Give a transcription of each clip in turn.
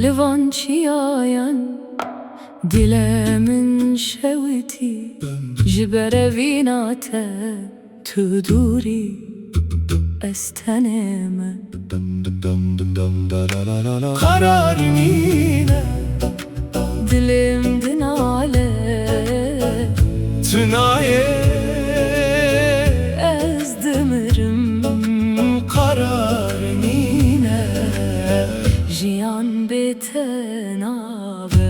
Livançiyayan dilemin şeviti Jiberevinate tuduri esteneme Kararın yine Dilim dinale Tünaye Ezdimirim Kararın yine Jiyan betenabe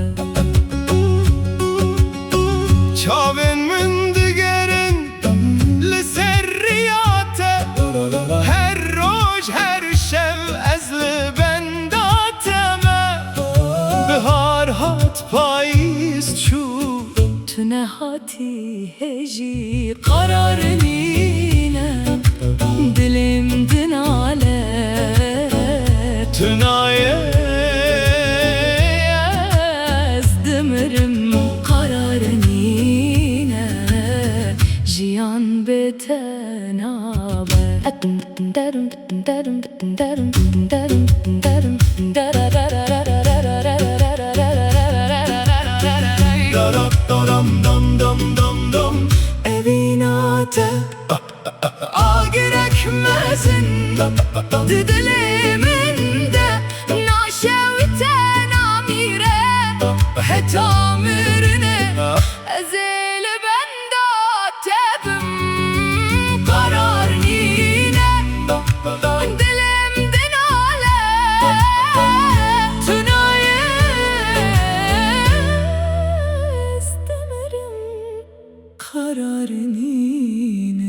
Çavin min digerin li serriyate Her roj her şev ez li bendateme Bihar hat payis çû Tünehati heji kararın yine Dilim dinale Tünaye Ezdimirim kararın yine Jiyan betenabe Dam dam dam dam dam Evinate Agirekmezin Diliminde Naşevite namire Hetamirine Ezeli benda tebim Karar nine Dilim dinale Tünaye İstemerim Kararın yine